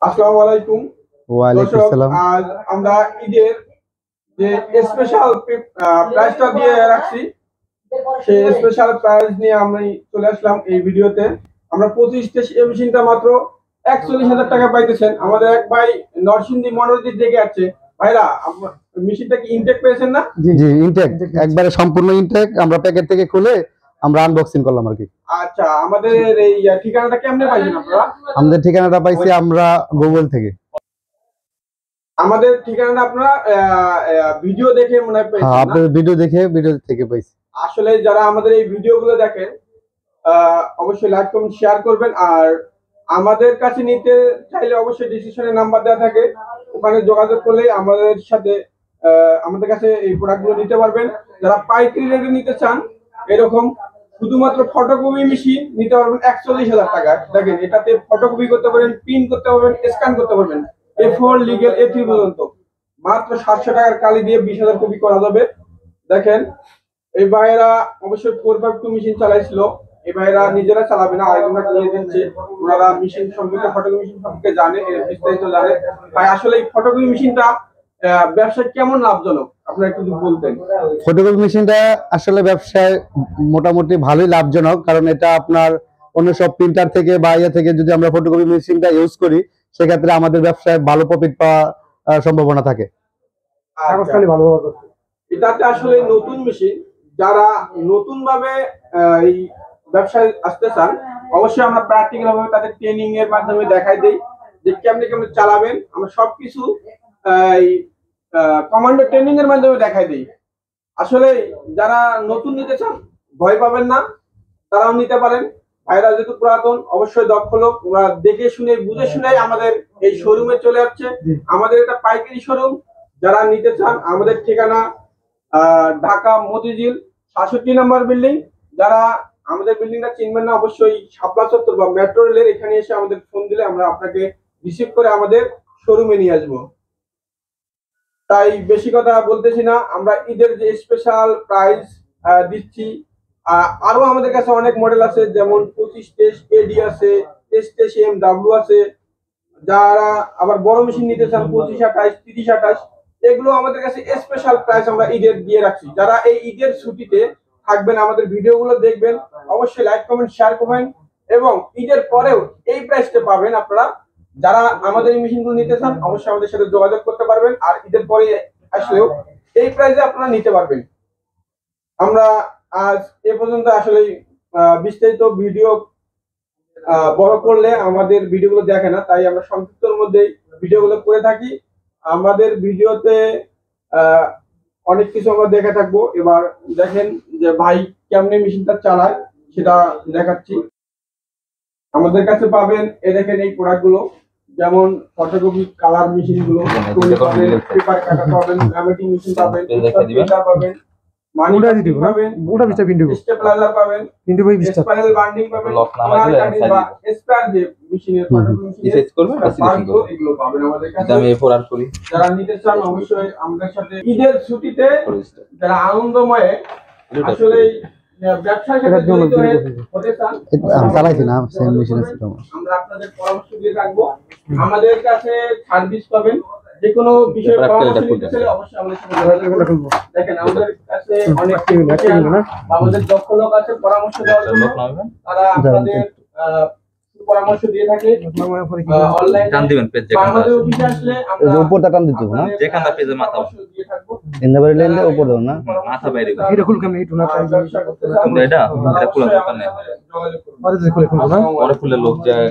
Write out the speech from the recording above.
আসসালামু আলাইকুম। ওয়ালাইকুম দর্শক, আসসালাম। আজ আমরা ঈদের যে স্পেশাল প্রাইসটা দিয়ে রাখছি, সেই স্পেশাল প্রাইস নিয়ে আমি চলে আসলাম এই ভিডিওতে। আমরা 25 এই মেশিনটা মাত্র 41,000 টাকা পাইতেছেন। আমাদের এক ভাই নরসিংদী মনোরদির থেকে আছে। ভাইরা, মেশিনটা কি ইনটেক পেয়েছেন না? জি জি, ইনটেক, একবারে সম্পূর্ণ ইনটেক। আমরা প্যাকেট থেকে খুলে আমরা আনবক্সিং করলাম আর কি। আচ্ছা, আমাদের এই ঠিকানাটা কেমনে পাইছেন আপনারা? আমাদের ঠিকানাটা পাইছি আমরা গুগল থেকে। আমাদের ঠিকানাটা আপনারা ভিডিও দেখে মনে হয় পেয়েছেন না? আপনাদের ভিডিও থেকে পাইছি। আসলে যারা আমাদের এই ভিডিওগুলো দেখেন, অবশ্যই লাইক কমেন্ট শেয়ার করবেন। আর আমাদের কাছে নিতে চাইলে অবশ্যই ডিসক্রিপশনে নাম্বার দেওয়া থাকে, ওখানে যোগাযোগ করলে আমাদের সাথে আমাদের কাছে এই প্রোডাক্টগুলো নিতে পারবেন। যারা পাইকারি রেটে নিতে চান, এরকম শুধুমাত্র ফটোকপি মেশিন নিতে পারবেন 41,000 টাকা। দেখেন, এটাতে ফটোকপি করতে পারবেন, প্রিন্ট করতে পারবেন, স্ক্যান করতে পারবেন, A4 লিগ্যাল A3 পর্যন্ত। মাত্র 700 টাকার কালি দিয়ে 20,000 কপি করা যাবে। দেখেন, এই ভাইয়েরা অবশ্যই 4x2 মেশিন চালাইছিল। এই ভাইয়েরা নিজেরা চালাবে না, আরেকজনরা চালিয়ে দিচ্ছে। ওনারা মেশিন সম্পর্কে, ফটোকপি মেশিন সম্পর্কে জানে, এর বিস্তারিত জানে। ভাই, আসলে এই ফটোকপি মেশিনটা ব্যবসায় কেমন লাভজনক আপনারা একটু বলতেন? ফটোকপি মেশিনটা আসলে ব্যবসায় মোটামুটি ভালোই লাভজনক, কারণ এটা আপনার অন্য সব প্রিন্টার থেকে বা ইয়ে থেকে যদি আমরা ফটোকপি মেশিনটা ইউজ করি, সেক্ষেত্রে আমাদের ব্যবসায় ভালো প্রফিট পাওয়ার সম্ভাবনা থাকে। এটাতে আসলে নতুন মেশিন, যারা নতুন ভাবে এই ব্যবসায় আসতে চান, অবশ্যই আমরা প্র্যাকটিক্যাল ভাবে তাদের ট্রেনিং এর মাধ্যমে দেখাই দেই যে কেমনে কেমনে চালাবেন। আমরা সবকিছু এই কমান্ডো ট্রেনিং এর মাধ্যমে দেখাই দেই। আসলে যারা নতুন নিতে চান, ভয় পাবেন না, তারাও নিতে পারেন। ভাইরা যেহেতু পুরাতন, অবশ্যই দক্ষ লোক, ওরা দেখে শুনে বুঝে শুনে আমাদের এই শোরুমে চলে আসছে। আমাদের এটা পাইকারি শোরুম। যারা নিতে চান, আমাদের ঠিকানা ঢাকা মতিঝিল 67 নম্বর বিল্ডিং। যারা আমাদের বিল্ডিংটা চিনবেন না, অবশ্যই শাপলা চত্বর বা মেট্রো রেলের এখানে এসে আমাদের ফোন দিলে আমরা আপনাকে রিসিভ করে আমাদের শোরুমে নিয়ে আসবো। তাই বেশি কথা বলতেছি না, আমরা ঈদের যে স্পেশাল প্রাইস দিচ্ছি। আরো আমাদের কাছে অনেক মডেল আছে, যেমন 25 AD আছে, 23 MW আছে। যারা আবার বড় মেশিন নিতে চান 25-28, 30-28, এগুলো আমাদের কাছে স্পেশাল প্রাইস আমরা ঈদের দিয়ে রাখছি। যারা এই ঈদের ছুটিতে থাকবেন, আমাদের ভিডিওগুলো দেখবেন, অবশ্যই লাইক কমেন্ট শেয়ার করবেন। এবং ঈদের পরেও এই প্রাইসটা পাবেন আপনারা। যারা আমাদের এই মেশিনগুলো নিতে চান, অবশ্যই আমাদের সাথে যোগাযোগ করতে পারবেন। আর ঈদের পরে আসলেও এই প্রাইসে আপনারা নিতে পারবেন। আমরা আজ এ পর্যন্ত আসলে বিস্তারিত ভিডিও বড় করলে আমাদের ভিডিওগুলো দেখে না, তাই আমরা সংক্ষিপ্তর মধ্যে ভিডিওগুলো করে থাকি। আমাদের ভিডিওতে অনেক কিছু আমরা দেখে থাকবো। এবার দেখেন যে ভাই কেমনে মেশিনটা চালায়, সেটা দেখাচ্ছি। আমাদের কাছে পাবেন, দেখেন এই প্রোডাক্ট গুলো, যেমন ফটোকপি কালার মেশিন গুলো পাবেন, পেপার কাটার পাবেন, ল্যামিনেটিং মেশিন পাবেন, প্রিন্টার পাবেন, মানিটা দিতে পাবেন, ওটা বিস্তার পিন্টু স্টেপলাইজার পাবেন, পিন্টু ভাই বিস্তার প্যানেল বান্ডিং পাবেন, লক নাম আছে বা স্পেয়ার যে মেশিনের ফটোকপি মেশিন সেট করবেন, সিলেকশন করবেন, এগুলো পাবেন আমাদের কাছে। আমি A4 আর করি। যারা নিতে চান, অবশ্যই আমাদের সাথে ঈদের ছুটিতে যারা আনন্দময় আসলে ব্যবসার সাথে জড়িত হতে চান, চালাইছি না সেম মেশিন আছে তো আমরা আপনাদের পরামর্শ দিয়ে থাকবো। আমাদের কাছে সার্ভিস পাবেন, যে কোনো বিষয়ে পরামর্শ নিতে চাইলে অবশ্যই আমাদের সাথে যোগাযোগ করুন। দেখেন, আমাদের কাছে অনেক আমাদের দক্ষ লোক আছে পরামর্শ দেওয়ার জন্য। তারা আপনাদের পরামর্শ দিয়ে থাকে। অনলাইন টান দিবেন পেজ, যেখানে আমাদের অফিসে আসলে আমরা উপরটা টান দিতে হবে না, যেখানে পেজে মাথা দিয়ে থাকবো। ইন্দাবাড়ি লেনলে উপর দাও না, মাথা বাইরে এটা খুল কেমনে, এটা না এটা খুলে দোকানে যোগাযোগ করুন। পরে খুলে লোক যায়।